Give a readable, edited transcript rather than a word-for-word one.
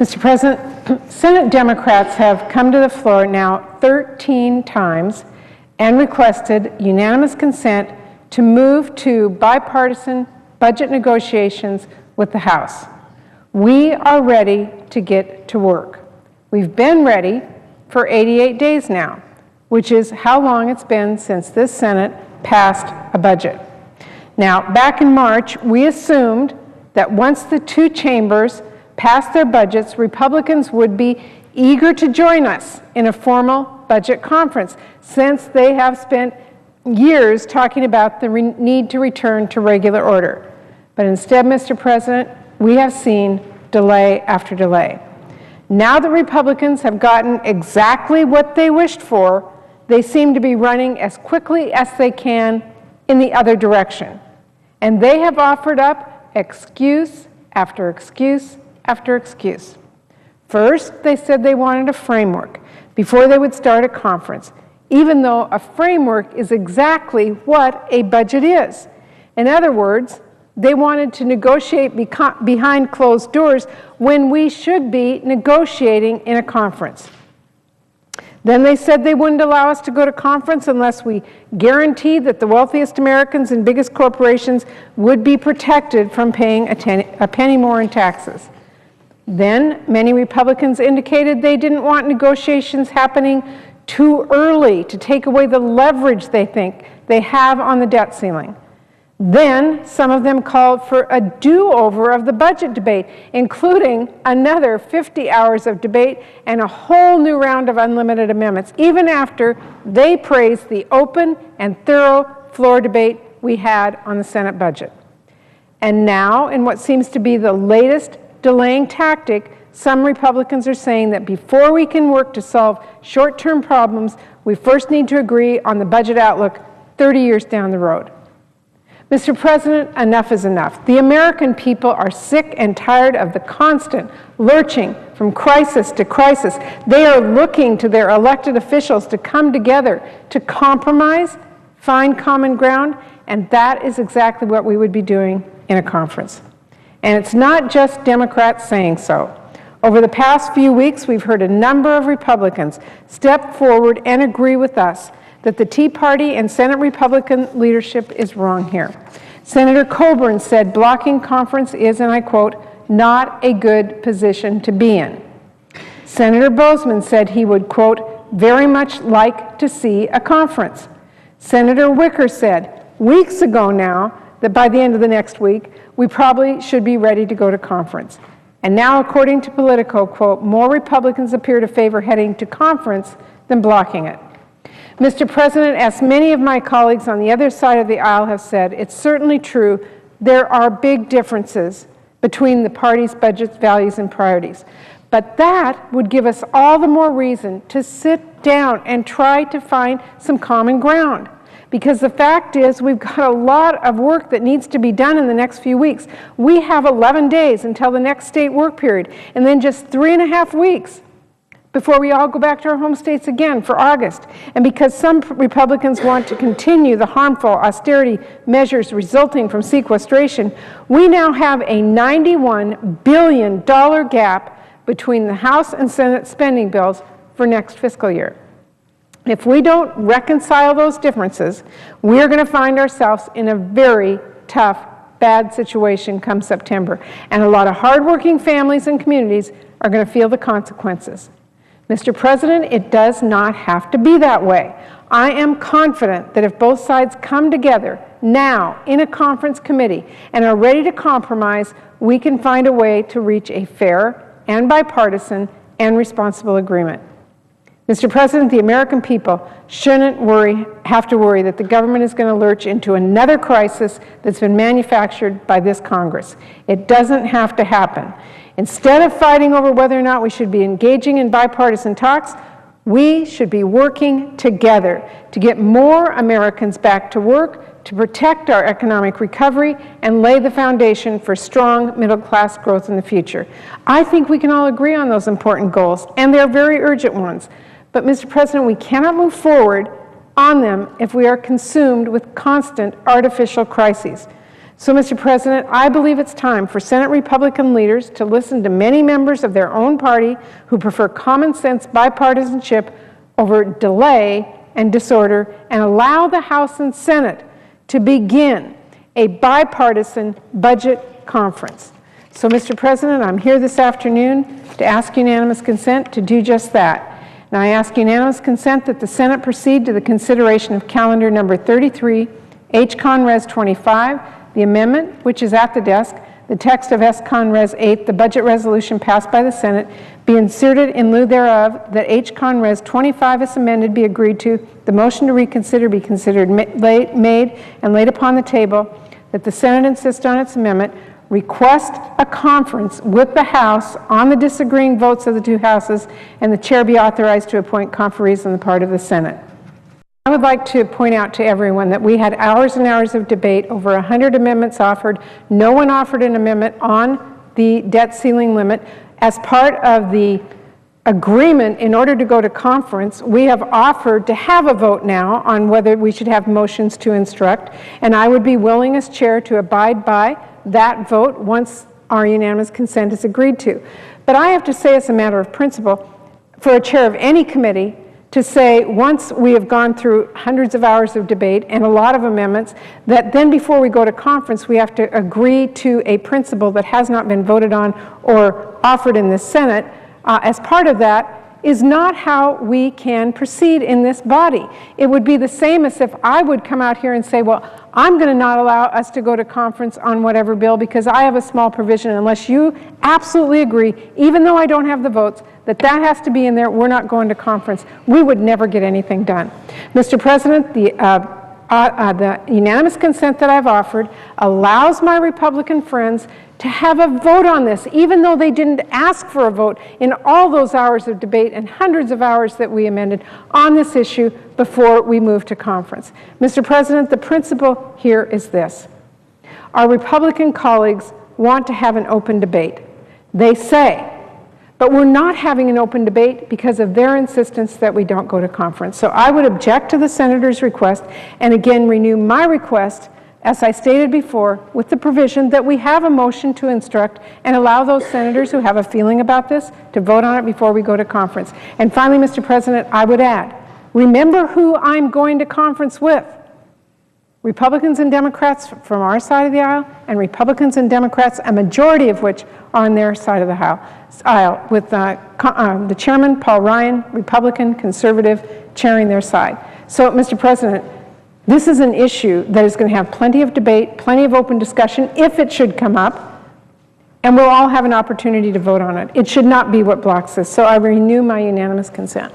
Mr. President, Senate Democrats have come to the floor now 13 times and requested unanimous consent to move to bipartisan budget negotiations with the House. We are ready to get to work. We've been ready for 88 days now, which is how long it's been since this Senate passed a budget. Now, back in March, we assumed that once the two chambers passed their budgets, Republicans would be eager to join us in a formal budget conference, since they have spent years talking about the need to return to regular order. But instead, Mr. President, we have seen delay after delay. Now that Republicans have gotten exactly what they wished for, they seem to be running as quickly as they can in the other direction. And they have offered up excuse after excuse after excuse. First, they said they wanted a framework before they would start a conference, even though a framework is exactly what a budget is. In other words, they wanted to negotiate behind closed doors when we should be negotiating in a conference. Then they said they wouldn't allow us to go to conference unless we guaranteed that the wealthiest Americans and biggest corporations would be protected from paying a penny more in taxes. Then many Republicans indicated they didn't want negotiations happening too early to take away the leverage they think they have on the debt ceiling. Then some of them called for a do-over of the budget debate, including another 50 hours of debate and a whole new round of unlimited amendments, even after they praised the open and thorough floor debate we had on the Senate budget. And now, in what seems to be the latest delaying tactic, some Republicans are saying that before we can work to solve short-term problems, we first need to agree on the budget outlook 30 years down the road. Mr. President, enough is enough. The American people are sick and tired of the constant lurching from crisis to crisis. They are looking to their elected officials to come together, to compromise, find common ground, and that is exactly what we would be doing in a conference. And it's not just Democrats saying so. Over the past few weeks, we've heard a number of Republicans step forward and agree with us that the Tea Party and Senate Republican leadership is wrong here. Senator Coburn said blocking conference is, and I quote, not a good position to be in. Senator Bozeman said he would, quote, very much like to see a conference. Senator Wicker said weeks ago now that by the end of the next week, we probably should be ready to go to conference. And now, according to Politico, quote, more Republicans appear to favor heading to conference than blocking it. Mr. President, as many of my colleagues on the other side of the aisle have said, it's certainly true there are big differences between the parties' budgets, values, and priorities. But that would give us all the more reason to sit down and try to find some common ground. Because the fact is, we've got a lot of work that needs to be done in the next few weeks. We have 11 days until the next state work period, and then just 3.5 weeks before we all go back to our home states again for August. And because some Republicans want to continue the harmful austerity measures resulting from sequestration, we now have a $91 billion gap between the House and Senate spending bills for next fiscal year. If we don't reconcile those differences, we're going to find ourselves in a very tough, bad situation come September. And a lot of hardworking families and communities are going to feel the consequences. Mr. President, it does not have to be that way. I am confident that if both sides come together now in a conference committee and are ready to compromise, we can find a way to reach a fair and bipartisan and responsible agreement. Mr. President, the American people shouldn't have to worry that the government is going to lurch into another crisis that's been manufactured by this Congress. It doesn't have to happen. Instead of fighting over whether or not we should be engaging in bipartisan talks, we should be working together to get more Americans back to work, to protect our economic recovery, and lay the foundation for strong middle-class growth in the future. I think we can all agree on those important goals, and they're very urgent ones. But, Mr. President, we cannot move forward on them if we are consumed with constant artificial crises. So, Mr. President, I believe it's time for Senate Republican leaders to listen to many members of their own party who prefer common sense bipartisanship over delay and disorder, and allow the House and Senate to begin a bipartisan budget conference. So, Mr. President, I'm here this afternoon to ask unanimous consent to do just that. And I ask unanimous consent that the Senate proceed to the consideration of calendar number 33, H-Con Res 25, the amendment, which is at the desk, the text of S-Con Res 8, the budget resolution passed by the Senate, be inserted in lieu thereof, that H-Con Res 25 as amended be agreed to, the motion to reconsider be considered made and laid upon the table, that the Senate insist on its amendment, request a conference with the House on the disagreeing votes of the two houses, and the chair be authorized to appoint conferees on the part of the Senate. I would like to point out to everyone that we had hours and hours of debate, over 100 amendments offered. No one offered an amendment on the debt ceiling limit. As part of the agreement, in order to go to conference, we have offered to have a vote now on whether we should have motions to instruct, and I would be willing as chair to abide by that vote once our unanimous consent is agreed to. But I have to say, as a matter of principle, for a chair of any committee to say, once we have gone through hundreds of hours of debate and a lot of amendments, that then before we go to conference, we have to agree to a principle that has not been voted on or offered in the Senate as part of that, is not how we can proceed in this body. It would be the same as if I would come out here and say, well, I'm going to not allow us to go to conference on whatever bill because I have a small provision, unless you absolutely agree, even though I don't have the votes, that that has to be in there, we're not going to conference. We would never get anything done. Mr. President, the unanimous consent that I've offered allows my Republican friends to have a vote on this, even though they didn't ask for a vote in all those hours of debate and hundreds of hours that we amended on this issue before we move to conference. Mr. President, the principle here is this. Our Republican colleagues want to have an open debate. They say, but we're not having an open debate because of their insistence that we don't go to conference. So I would object to the senator's request and again renew my request, as I stated before, with the provision that we have a motion to instruct and allow those senators who have a feeling about this to vote on it before we go to conference. And finally, Mr. President, I would add, remember who I'm going to conference with. Republicans and Democrats from our side of the aisle, and Republicans and Democrats, a majority of which are on their side of the aisle, with the chairman, Paul Ryan, Republican, conservative, chairing their side. So, Mr. President, this is an issue that is going to have plenty of debate, plenty of open discussion, if it should come up, and we'll all have an opportunity to vote on it. It should not be what blocks this. So I renew my unanimous consent.